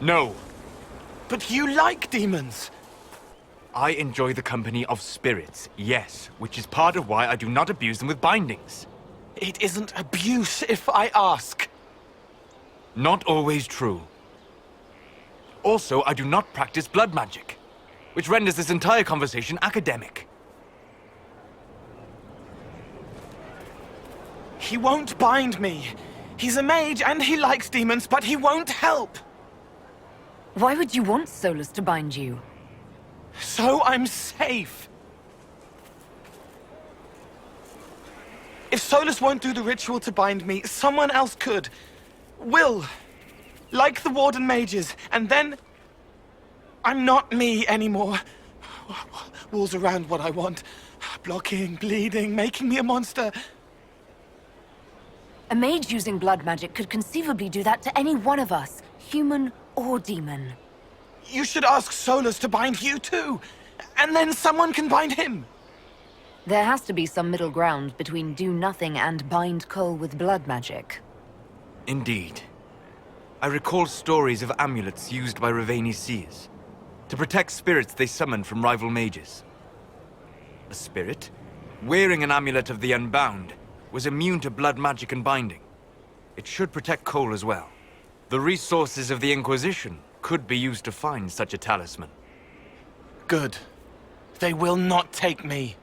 No. But you like demons. I enjoy the company of spirits, yes, which is part of why I do not abuse them with bindings. It isn't abuse if I ask. Not always true. Also, I do not practice blood magic, which renders this entire conversation academic. He won't bind me. He's a mage and he likes demons, but he won't help. Why would you want Solus to bind you? So I'm safe. If Solus won't do the ritual to bind me, someone else could. Will. Like the Warden mages, and then I'm not me anymore. Walls around what I want. Blocking, bleeding, making me a monster. A mage using blood magic could conceivably do that to any one of us, human or demon. You should ask Solus to bind you too, and then someone can bind him. There has to be some middle ground between do nothing and bind Cole with blood magic. Indeed. I recall stories of amulets used by Raveni seers to protect spirits they summoned from rival mages. A spirit, wearing an amulet of the Unbound, was immune to blood magic and binding. It should protect Cole as well. The resources of the Inquisition could be used to find such a talisman. Good. They will not take me.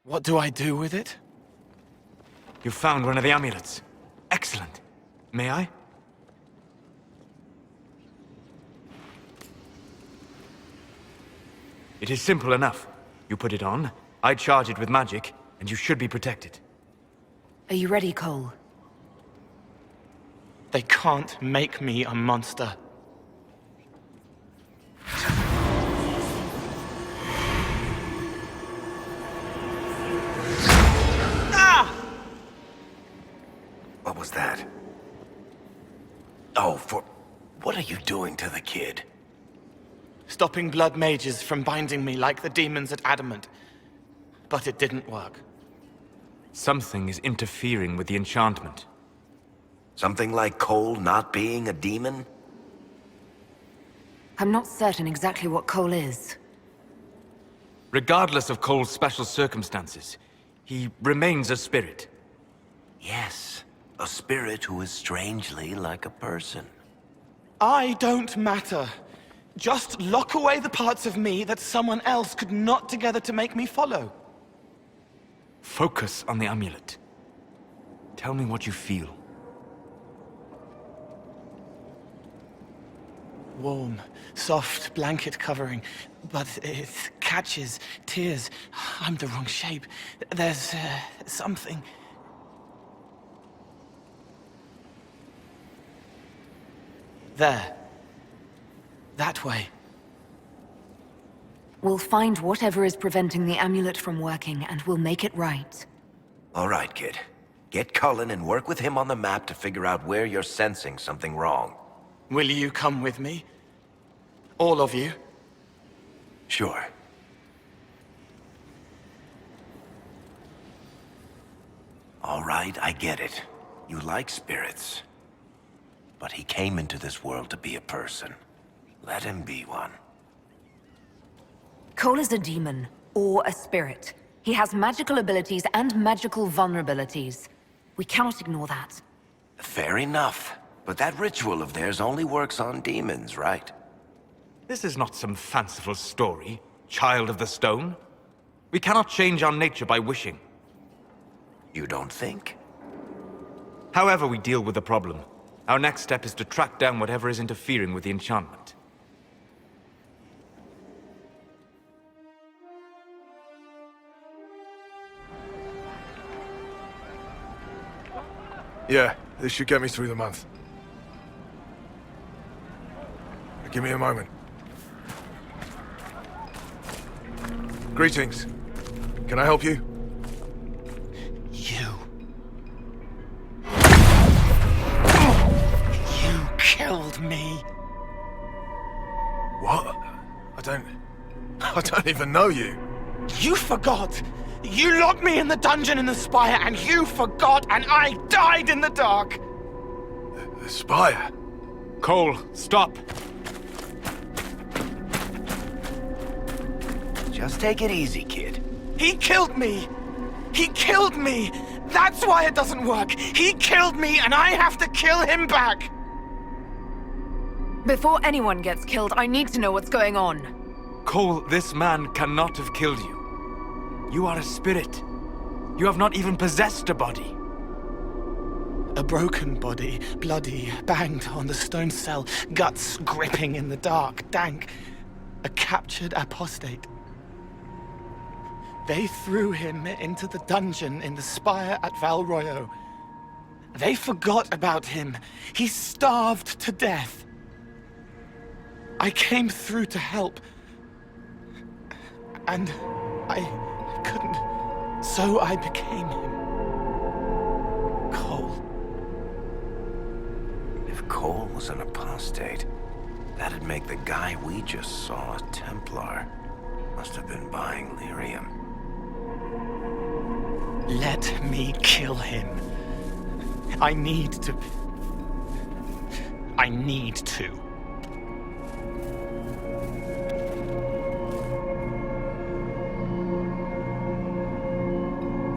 What do I do with it? You found one of the amulets. Excellent. May I? It is simple enough. You put it on, I charge it with magic, and you should be protected. Are you ready, Cole? They can't make me a monster. Ah! What was that? Oh, what are you doing to the kid? Stopping blood mages from binding me like the demons at Adamant. But it didn't work. Something is interfering with the enchantment. Something like Cole not being a demon? I'm not certain exactly what Cole is. Regardless of Cole's special circumstances, he remains a spirit. Yes, a spirit who is strangely like a person. I don't matter. Just lock away the parts of me that someone else could knot together to make me follow. Focus on the amulet. Tell me what you feel. Warm, soft blanket covering, but it catches tears. I'm the wrong shape. There's something. There. That way. We'll find whatever is preventing the amulet from working, and we'll make it right. All right, kid. Get Cullen and work with him on the map to figure out where you're sensing something wrong. Will you come with me? All of you? Sure. All right, I get it. You like spirits. But he came into this world to be a person. Let him be one. Cole is a demon, or a spirit. He has magical abilities and magical vulnerabilities. We cannot ignore that. Fair enough. But that ritual of theirs only works on demons, right? This is not some fanciful story, child of the stone. We cannot change our nature by wishing. You don't think? However we deal with the problem, our next step is to track down whatever is interfering with the enchantment. Yeah, this should get me through the month. Give me a moment. Greetings. Can I help you? You. You killed me. What? I don't even know you. You forgot. You locked me in the dungeon in the spire, and you forgot, and I died in the dark. The spire? Cole, stop! Just take it easy, kid. He killed me! He killed me! That's why it doesn't work! He killed me, and I have to kill him back! Before anyone gets killed, I need to know what's going on. Cole, this man cannot have killed you. You are a spirit. You have not even possessed a body. A broken body, bloody, banged on the stone cell, guts gripping in the dark, dank. A captured apostate. They threw him into the dungeon in the spire at Valroyo. They forgot about him. He starved to death. I came through to help. And I couldn't. So I became him. Cole. If Cole was an apostate, that'd make the guy we just saw a Templar. Must have been buying lyrium. Let me kill him. I need to.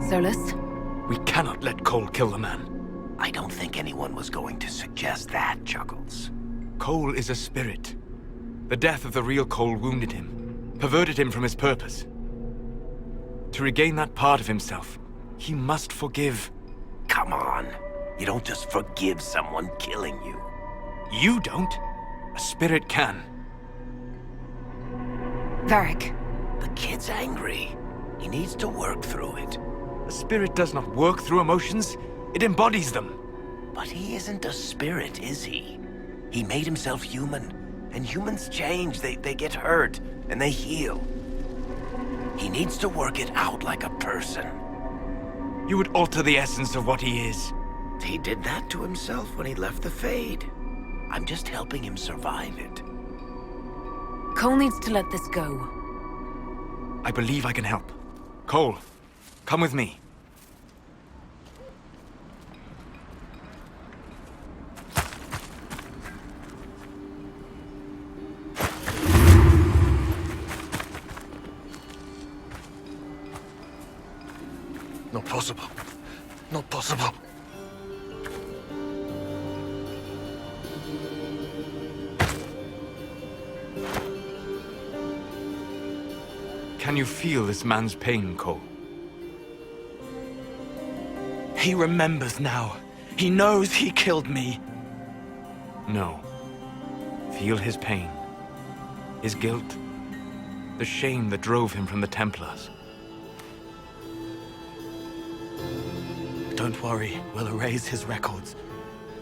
Solus? We cannot let Cole kill the man. I don't think anyone was going to suggest that, Chuckles. Cole is a spirit. The death of the real Cole wounded him, perverted him from his purpose. To regain that part of himself, he must forgive. Come on. You don't just forgive someone killing you. You don't. A spirit can. Varric. The kid's angry. He needs to work through it. A spirit does not work through emotions. It embodies them. But he isn't a spirit, is he? He made himself human. And humans change. They get hurt. And they heal. He needs to work it out like a person. You would alter the essence of what he is. He did that to himself when he left the Fade. I'm just helping him survive it. Cole needs to let this go. I believe I can help. Cole, come with me. Not possible. Not possible. Can you feel this man's pain, Cole? He remembers now. He knows he killed me. No. Feel his pain. His guilt. The shame that drove him from the Templars. Don't worry, we'll erase his records.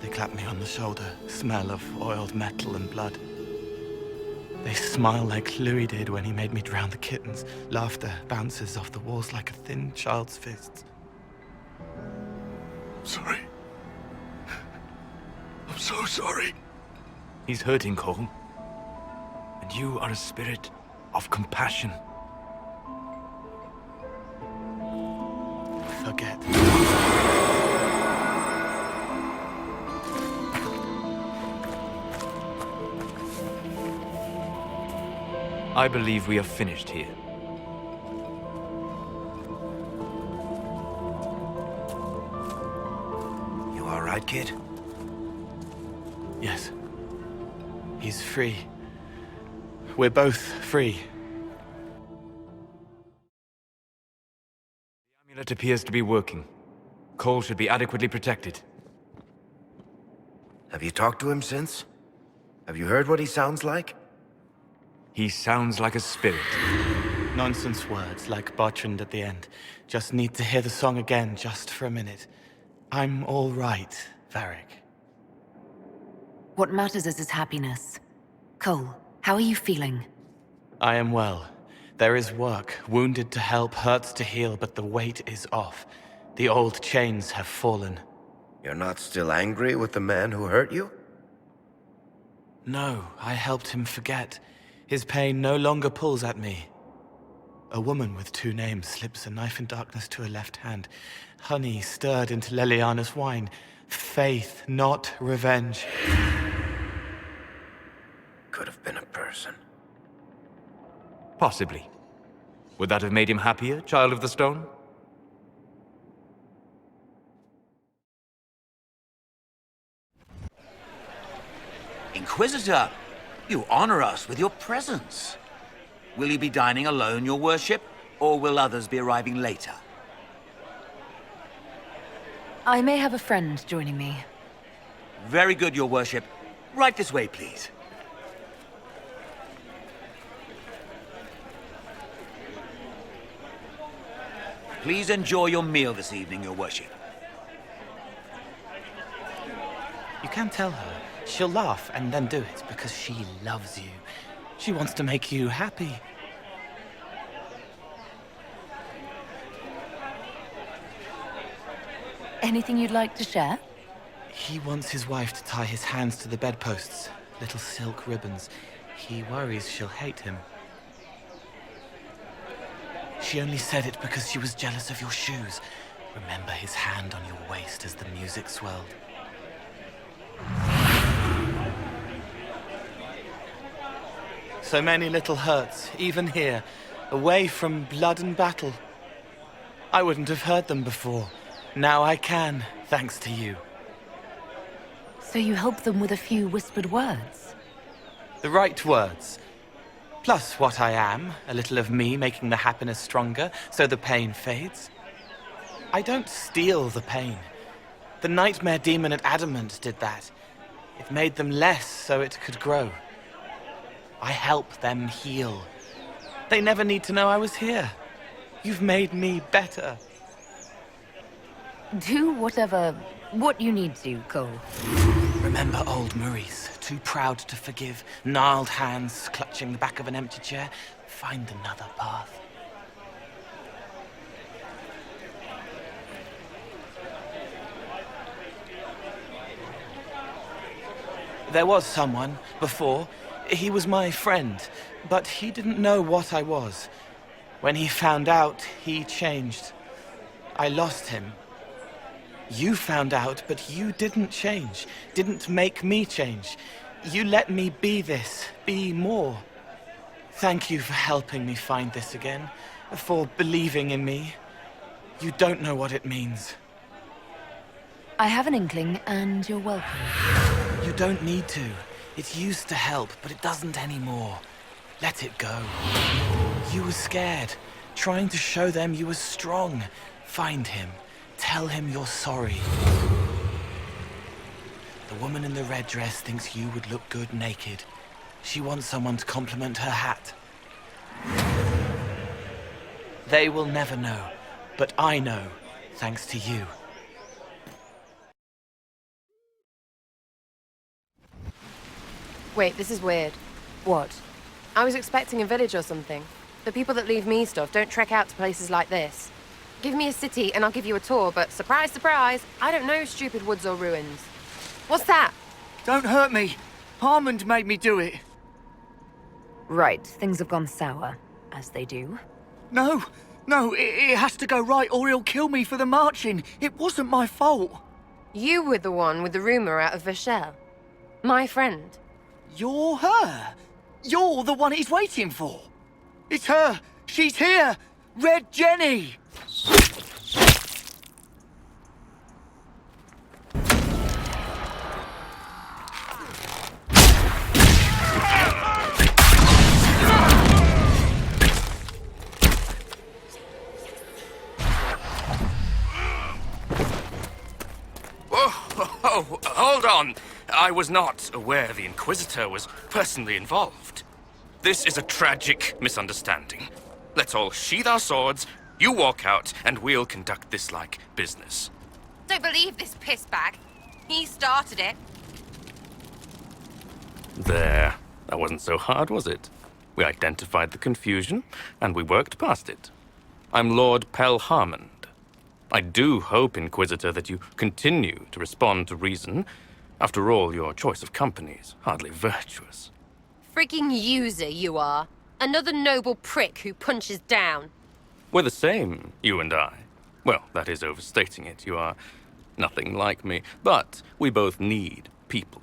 They clap me on the shoulder, smell of oiled metal and blood. They smile like Louis did when he made me drown the kittens. Laughter bounces off the walls like a thin child's fists. I'm sorry. I'm so sorry. He's hurting, Cole. And you are a spirit of compassion. Forget. I believe we are finished here. You all right, kid? Yes. He's free. We're both free. The amulet appears to be working. Cole should be adequately protected. Have you talked to him since? Have you heard what he sounds like? He sounds like a spirit. Nonsense words like Bertrand at the end. Just need to hear the song again just for a minute. I'm all right, Varric. What matters is his happiness. Cole, how are you feeling? I am well. There is work. Wounded to help, hurts to heal, but the weight is off. The old chains have fallen. You're not still angry with the man who hurt you? No, I helped him forget. His pain no longer pulls at me. A woman with two names slips a knife in darkness to her left hand. Honey stirred into Leliana's wine. Faith, not revenge. Could have been a person. Possibly. Would that have made him happier, Child of the Stone? Inquisitor, you honor us with your presence. Will you be dining alone, your worship, or will others be arriving later? I may have a friend joining me. Very good, your worship. Right this way, please. Please enjoy your meal this evening, your worship. You can tell her. She'll laugh and then do it because she loves you. She wants to make you happy. Anything you'd like to share? He wants his wife to tie his hands to the bedposts, little silk ribbons. He worries she'll hate him. She only said it because she was jealous of your shoes. Remember his hand on your waist as the music swelled. So many little hurts, even here, away from blood and battle. I wouldn't have heard them before. Now I can, thanks to you. So you help them with a few whispered words? The right words. Plus what I am, a little of me making the happiness stronger, so the pain fades. I don't steal the pain. The nightmare demon at Adamant did that. It made them less so it could grow. I help them heal. They never need to know I was here. You've made me better. Do what you need to, Cole. Remember old Maurice, too proud to forgive, gnarled hands clutching the back of an empty chair? Find another path. There was someone, before. He was my friend, but he didn't know what I was. When he found out, he changed. I lost him. You found out, but you didn't change. Didn't make me change. You let me be this, be more. Thank you for helping me find this again, for believing in me. You don't know what it means. I have an inkling, and you're welcome. You don't need to. It used to help, but it doesn't anymore. Let it go. You were scared, trying to show them you were strong. Find him. Tell him you're sorry. The woman in the red dress thinks you would look good naked. She wants someone to compliment her hat. They will never know, but I know, thanks to you. Wait, this is weird. What? I was expecting a village or something. The people that leave me stuff don't trek out to places like this. Give me a city and I'll give you a tour, but surprise, surprise, I don't know stupid woods or ruins. What's that? Don't hurt me. Harmond made me do it. Right, things have gone sour, as they do. No, it has to go right or he'll kill me for the marching. It wasn't my fault. You were the one with the rumor out of Vachel. My friend. You're her. You're the one he's waiting for. It's her. She's here. Red Jenny. Oh, hold on. I was not aware the Inquisitor was personally involved. This is a tragic misunderstanding. Let's all sheathe our swords, you walk out, and we'll conduct this like business. Don't believe this pissbag. He started it. There. That wasn't so hard, was it? We identified the confusion, and we worked past it. I'm Lord Pelharmond. I do hope, Inquisitor, that you continue to respond to reason. After all, your choice of company is hardly virtuous. Freaking user, you are. Another noble prick who punches down. We're the same, you and I. Well, that is overstating it. You are Nothing like me, but we both need people.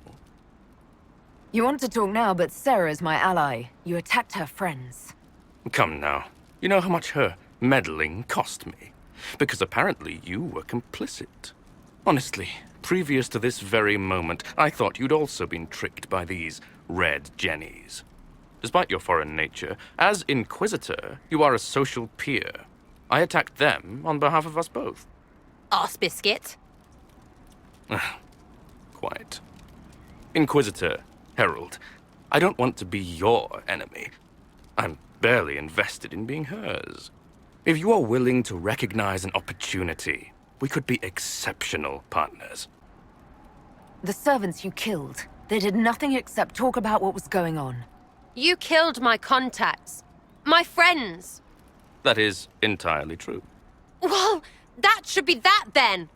You want to talk now, but Sarah is my ally. You attacked her friends. Come now. You know how much her meddling cost me? Because apparently you were complicit. Honestly, previous to this very moment, I thought you'd also been tricked by these red jennies. Despite your foreign nature, as Inquisitor, you are a social peer. I attacked them on behalf of us both. Arse biscuit. Quite. Inquisitor, Herald, I don't want to be your enemy. I'm barely invested in being hers. If you are willing to recognize an opportunity, we could be exceptional partners. The servants you killed, they did nothing except talk about what was going on. You killed my contacts. My friends. That is entirely true. Well, that should be that then.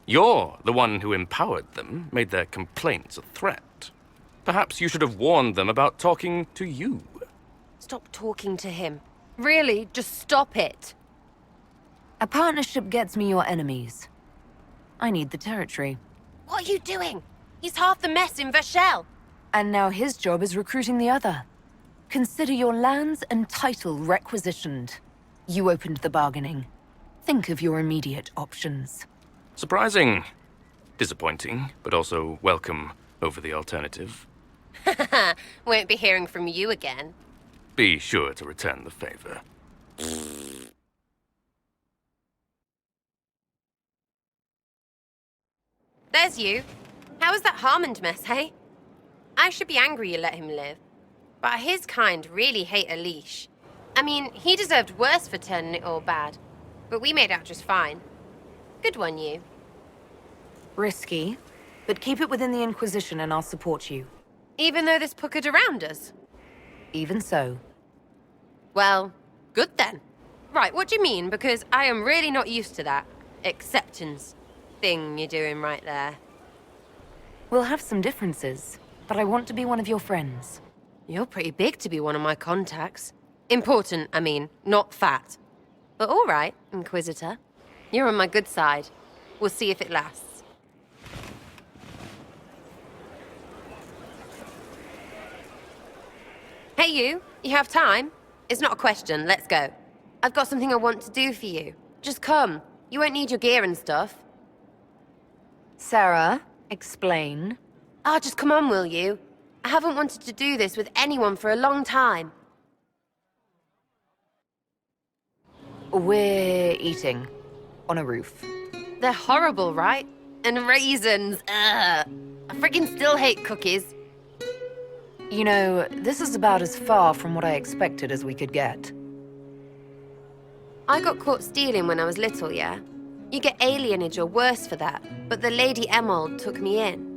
You're the one who empowered them, made their complaints a threat. Perhaps you should have warned them about talking to you. Stop talking to him. Really, just stop it. A partnership gets me your enemies. I need the territory. What are you doing? He's half the mess in Vashel. And now his job is recruiting the other. Consider your lands and title requisitioned. You opened the bargaining. Think of your immediate options. Surprising. Disappointing, but also welcome over the alternative. Won't be hearing from you again. Be sure to return the favor. There's you. How was that Harmond mess, hey? I should be angry you let him live. But his kind really hate a leash. I mean, he deserved worse for turning it all bad. But we made out just fine. Good one, you. Risky, but keep it within the Inquisition and I'll support you. Even though this puckered around us? Even so. Well, good then. Right, what do you mean? Because I am really not used to that acceptance thing you're doing right there. We'll have some differences, but I want to be one of your friends. You're pretty big to be one of my contacts. Important, I mean, not fat. But all right, Inquisitor. You're on my good side. We'll see if it lasts. Hey, you. You have time? It's not a question. Let's go. I've got something I want to do for you. Just come. You won't need your gear and stuff. Sarah, explain. Ah, just come on, will you? I haven't wanted to do this with anyone for a long time. We're eating. On a roof. They're horrible, right? And raisins. Ugh. I freaking still hate cookies. You know, this is about as far from what I expected as we could get. I got caught stealing when I was little, yeah? You get alienage or worse for that, but the Lady Emerald took me in.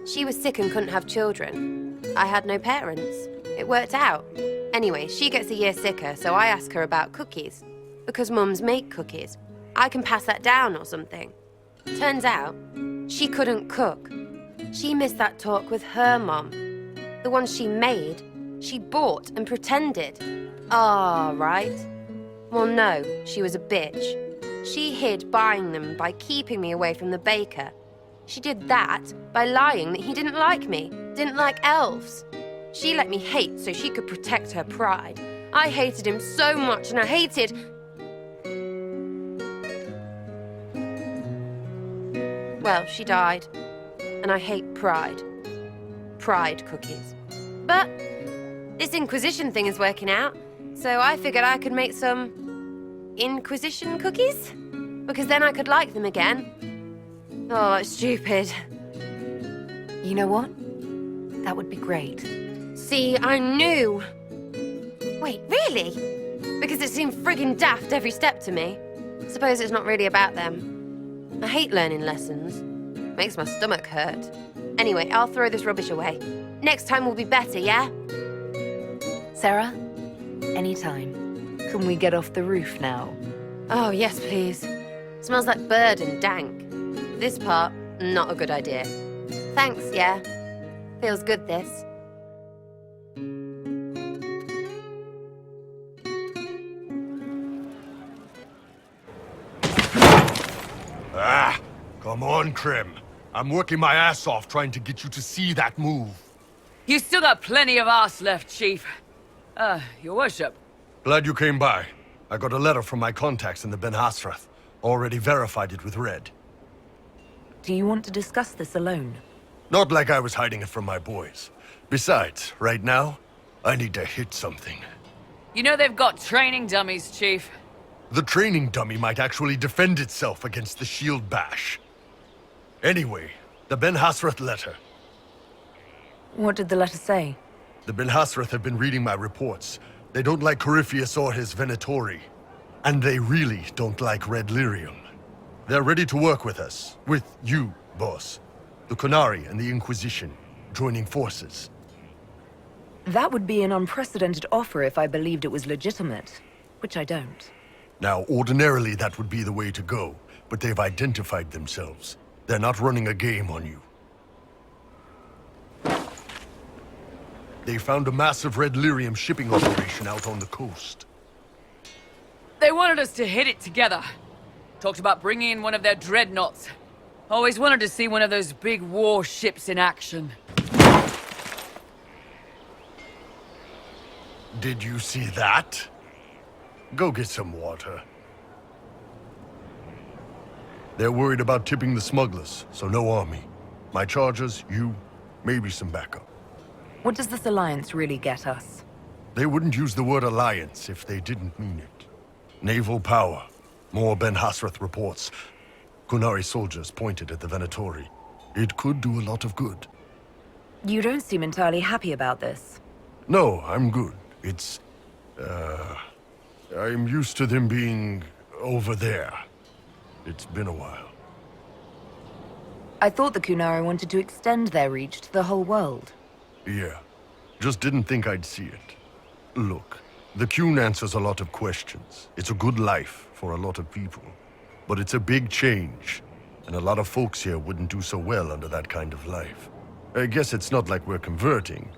She was sick and couldn't have children. I had no parents. It worked out. Anyway, she gets a year sicker, so I ask her about cookies. Because mums make cookies. I can pass that down or something. Turns out, she couldn't cook. She missed that talk with her mom. The ones she made, she bought and pretended. Ah, right. Well, no, she was a bitch. She hid buying them by keeping me away from the baker. She did that by lying that he didn't like me, didn't like elves. She let me hate so she could protect her pride. I hated him so much, and I hated... Well, she died. And I hate pride. Pride cookies. But this Inquisition thing is working out, so I figured I could make some Inquisition cookies? Because then I could like them again. Oh, it's stupid. You know what? That would be great. See, I knew. Wait, really? Because it seemed friggin' daft every step to me. Suppose it's not really about them. I hate learning lessons. Makes my stomach hurt. Anyway, I'll throw this rubbish away. Next time will be better, yeah? Sarah, anytime. Can we get off the roof now? Oh, yes, please. Smells like bird and dank. This part, not a good idea. Thanks, yeah. Feels good, this. Come on, Krim. I'm working my ass off trying to get you to see that move. You still got plenty of arse left, Chief. Your worship. Glad you came by. I got a letter from my contacts in the Ben Hasrath. Already verified it with Red. Do you want to discuss this alone? Not like I was hiding it from my boys. Besides, right now, I need to hit something. You know they've got training dummies, Chief. The training dummy might actually defend itself against the shield bash. Anyway, the Ben Hasrath letter. What did the letter say? The Ben Hasrath have been reading my reports. They don't like Corypheus or his Venatori. And they really don't like Red Lyrium. They're ready to work with us. With you, boss. The Qunari and the Inquisition, joining forces. That would be an unprecedented offer if I believed it was legitimate, which I don't. Now, ordinarily that would be the way to go, but they've identified themselves. They're not running a game on you. They found a massive Red Lyrium shipping operation out on the coast. They wanted us to hit it together. Talked about bringing in one of their dreadnoughts. Always wanted to see one of those big warships in action. Did you see that? Go get some water. They're worried about tipping the smugglers, so no army. My chargers, you, maybe some backup. What does this alliance really get us? They wouldn't use the word alliance if they didn't mean it. Naval power. More Ben Hasrath reports. Qunari soldiers pointed at the Venatori. It could do a lot of good. You don't seem entirely happy about this. No, I'm good. It's... I'm used to them being over there. It's been a while. I thought the Qunari wanted to extend their reach to the whole world. Yeah. Just didn't think I'd see it. Look, the Qun answers a lot of questions. It's a good life for a lot of people. But it's a big change, and a lot of folks here wouldn't do so well under that kind of life. I guess it's not like we're converting.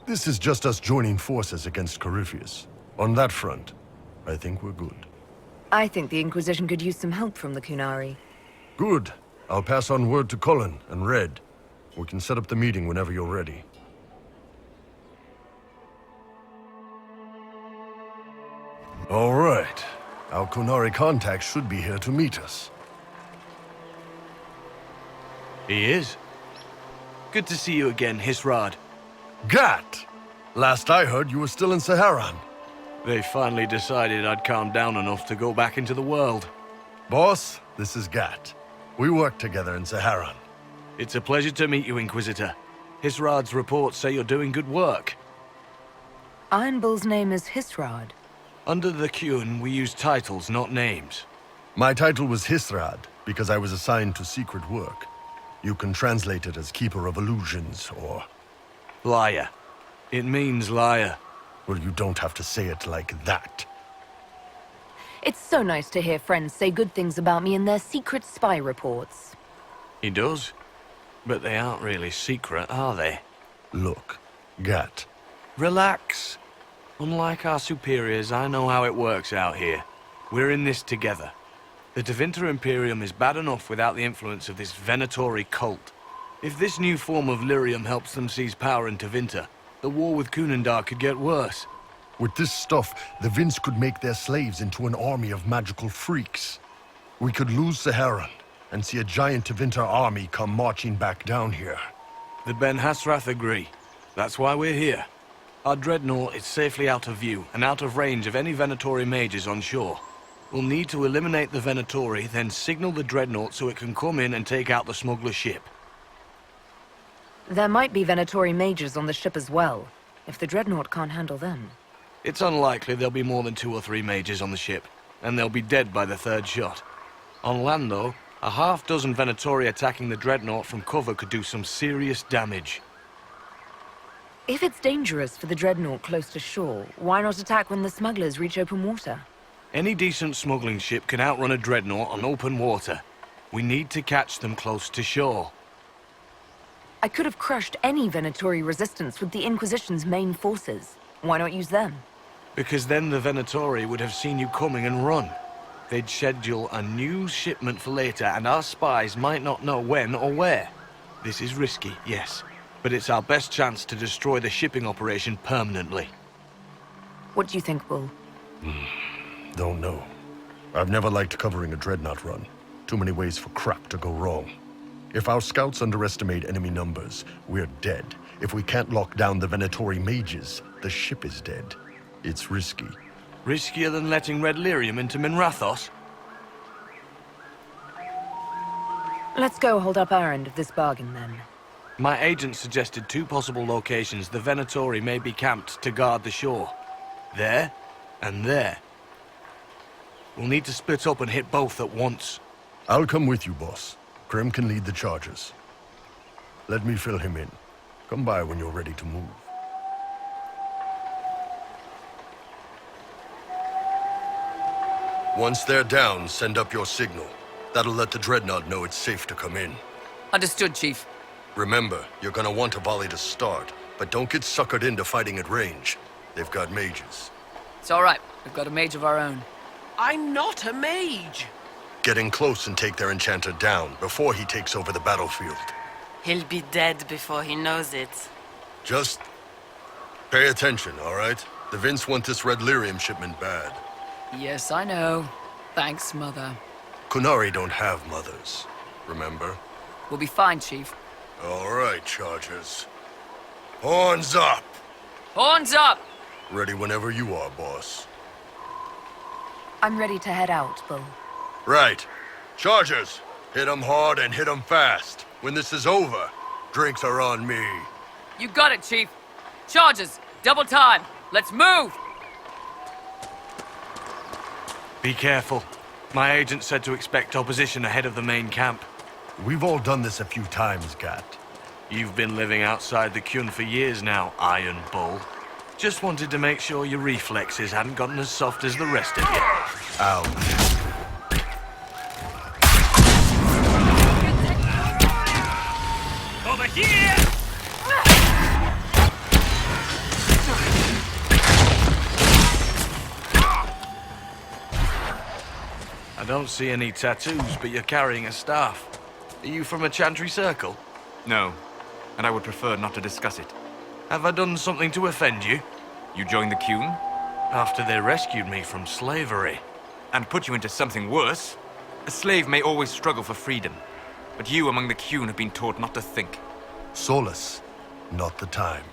This is just us joining forces against Corypheus. On that front, I think we're good. I think the Inquisition could use some help from the Qunari. Good. I'll pass on word to Cullen and Red. We can set up the meeting whenever you're ready. All right. Our Qunari contact should be here to meet us. He is. Good to see you again, Hisrad. Gat! Last I heard, you were still in Saharan. They finally decided I'd calmed down enough to go back into the world. Boss, this is Gat. We work together in Saharan. It's a pleasure to meet you, Inquisitor. Hisrad's reports say you're doing good work. Iron Bull's name is Hisrad. Under the Qun, we use titles, not names. My title was Hisrad, because I was assigned to secret work. You can translate it as Keeper of Illusions, or... Liar. It means liar. Well, you don't have to say it like that. It's so nice to hear friends say good things about me in their secret spy reports. He does. But they aren't really secret, are they? Look, Gat. Relax. Unlike our superiors, I know how it works out here. We're in this together. The Tevinter Imperium is bad enough without the influence of this Venatori cult. If this new form of lyrium helps them seize power in Tevinter, the war with Kunandar could get worse. With this stuff, the Vince could make their slaves into an army of magical freaks. We could lose Saharan and see a giant Tevinter army come marching back down here. The Ben Hasrath agree. That's why we're here. Our dreadnought is safely out of view and out of range of any Venatori mages on shore. We'll need to eliminate the Venatori, then signal the dreadnought so it can come in and take out the smuggler ship. There might be Venatori mages on the ship as well, if the dreadnought can't handle them. It's unlikely there'll be more than 2 or 3 mages on the ship, and they'll be dead by the 3rd shot. On land, though, a half-dozen Venatori attacking the dreadnought from cover could do some serious damage. If it's dangerous for the dreadnought close to shore, why not attack when the smugglers reach open water? Any decent smuggling ship can outrun a dreadnought on open water. We need to catch them close to shore. I could have crushed any Venatori resistance with the Inquisition's main forces. Why not use them? Because then the Venatori would have seen you coming and run. they'd schedule a new shipment for later, and our spies might not know when or where. This is risky, yes, but it's our best chance to destroy the shipping operation permanently. What do you think, Bull? Don't know. I've never liked covering a dreadnought run. Too many ways for crap to go wrong. If our scouts underestimate enemy numbers, we're dead. If we can't lock down the Venatori mages, the ship is dead. It's risky. Riskier than letting Red Lyrium into Minrathos? Let's go hold up our end of this bargain, then. My agent suggested 2 possible locations the Venatori may be camped to guard the shore. There, and there. We'll need to split up and hit both at once. I'll come with you, boss. Krem can lead the charges. Let me fill him in. Come by when you're ready to move. Once they're down, send up your signal. That'll let the dreadnought know it's safe to come in. Understood, Chief. Remember, you're gonna want a volley to start, but don't get suckered into fighting at range. They've got mages. It's all right. We've got a mage of our own. I'm not a mage. Get in close and take their enchanter down before he takes over the battlefield. He'll be dead before he knows it. Just pay attention, all right? The Vince want this Red Lyrium shipment bad. Yes, I know. Thanks, Mother. Kunari don't have mothers, remember? We'll be fine, Chief. All right, Chargers. Horns up! Horns up! Ready whenever you are, boss. I'm ready to head out, Bull. Right. Chargers, hit 'em hard and hit 'em fast. When this is over, drinks are on me. You got it, Chief. Charges, double time. Let's move! Be careful. My agent said to expect opposition ahead of the main camp. We've all done this a few times, Gat. You've been living outside the Kyun for years now, Iron Bull. Just wanted to make sure your reflexes hadn't gotten as soft as the rest of you. Ow. Over here! I don't see any tattoos, but you're carrying a staff. Are you from a Chantry Circle? No, and I would prefer not to discuss it. Have I done something to offend you? You joined the Kyun? After they rescued me from slavery. And put you into something worse? A slave may always struggle for freedom, but you among the Kyun have been taught not to think. Solace, not the time.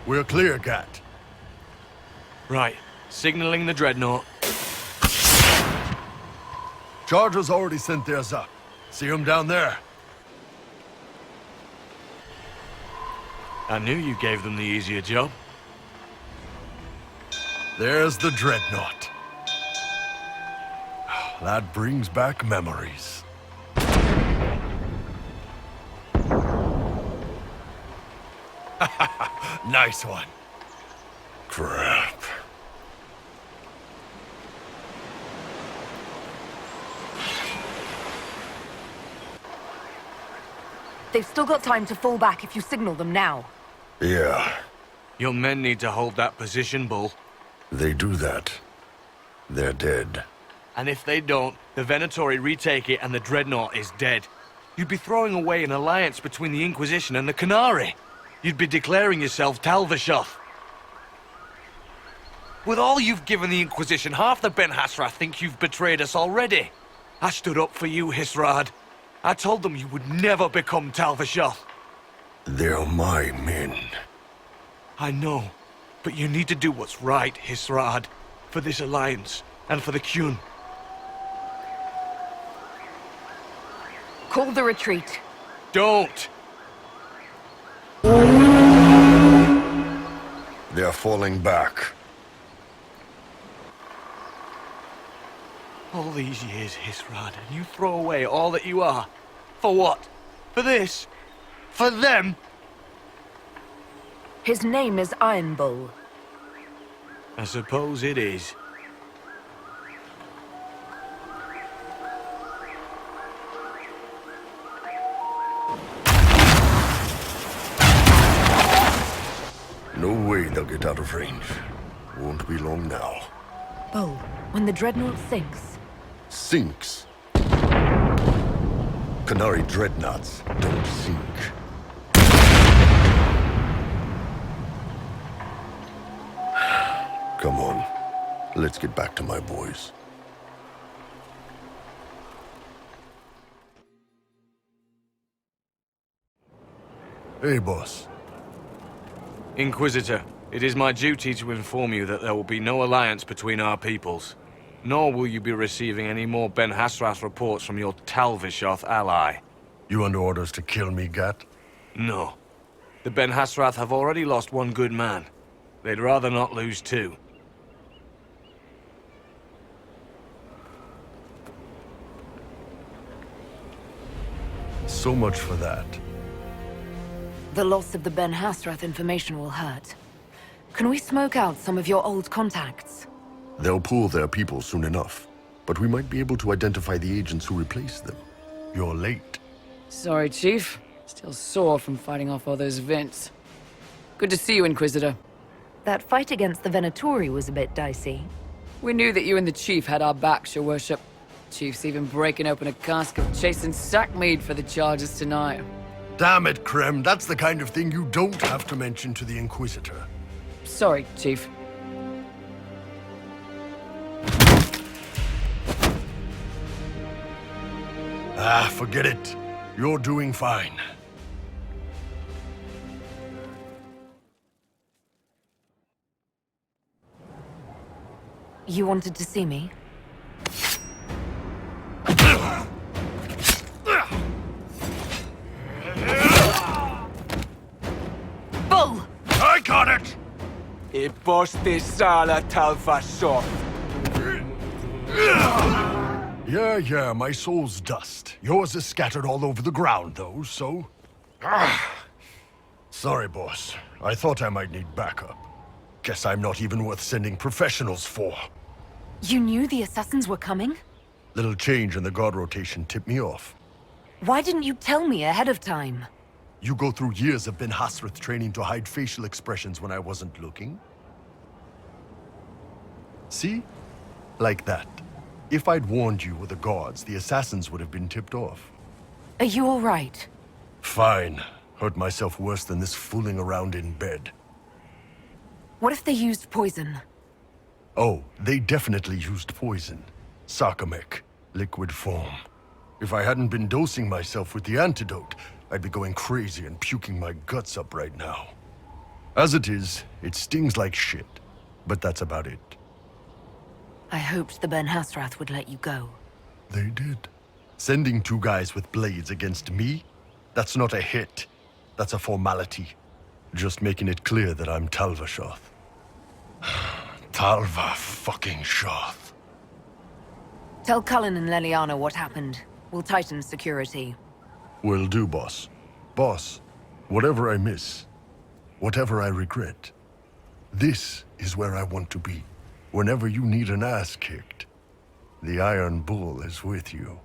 We're clear, Gat. Right. Signaling the dreadnought. Chargers already sent theirs up. See them down there? I knew you gave them the easier job. There's the dreadnought. That brings back memories. Nice one. Crap. They've still got time to fall back if you signal them now. Yeah, Your men need to hold that position, Bull. they do that. They're dead. And if they don't, the Venatori retake it and the dreadnought is dead. You'd be throwing away an alliance between the Inquisition and the Canary. You'd be declaring yourself Talvashoth. With all you've given the Inquisition, half the Ben Hasra think you've betrayed us already. I stood up for you, Hisrad. I told them you would never become Talvashoth. They're my men. I know, but you need to do what's right, Hisrad. For this alliance, and for the Kyun. Call the retreat. Don't! They're falling back. All these years, Hisrad, and you throw away all that you are. For what? For this? For them? His name is Iron Bull. I suppose it is. No way they'll get out of range. Won't be long now. Bull, when the dreadnought sinks, Sinks. Canary dreadnoughts don't sink. Come on. Let's get back to my boys. Hey, boss. Inquisitor, it is my duty to inform you that there will be no alliance between our peoples. Nor will you be receiving any more Ben Hasrath reports from your Talvishoth ally. You under orders to kill me, Gat? No. The Ben Hasrath have already lost one good man. They'd rather not lose two. So much for that. the loss of the Ben Hasrath information will hurt. Can we smoke out some of your old contacts? They'll pull their people soon enough, but we might be able to identify the agents who replaced them. You're late. Sorry, Chief. Still sore from fighting off all those vents. Good to see you, Inquisitor. That fight against the Venatori was a bit dicey. We knew that you and the Chief had our backs, Your Worship. Chief's even breaking open a cask of chasing sackmead for the charges tonight. Damn it, Krem. That's the kind of thing you don't have to mention to the Inquisitor. Sorry, Chief. Ah, forget it. You're doing fine. You wanted to see me? Bull! I got it! Yeah, my soul's dust. Yours is scattered all over the ground, though, so... Sorry, boss. I thought I might need backup. Guess I'm not even worth sending professionals for. You knew the assassins were coming? Little change in the guard rotation tipped me off. Why didn't you tell me ahead of time? You go through years of Ben Hasrath training to hide facial expressions when I wasn't looking. See? Like that. If I'd warned you or the guards, the assassins would have been tipped off. Are you all right? Fine. Hurt myself worse than this fooling around in bed. What if they used poison? Oh, they definitely used poison. Sarcomech, liquid form. If I hadn't been dosing myself with the antidote, I'd be going crazy and puking my guts up right now. As it is, it stings like shit. But that's about it. I hoped the Ben Hasrath would let you go. They did. Sending two guys with blades against me? That's not a hit. That's a formality. Just making it clear that I'm Talvishoth. Talva fucking Shoth. Tell Cullen and Leliana what happened. We'll tighten security. Will do, boss. Boss, whatever I miss, whatever I regret, this is where I want to be. Whenever you need an ass kicked, the Iron Bull is with you.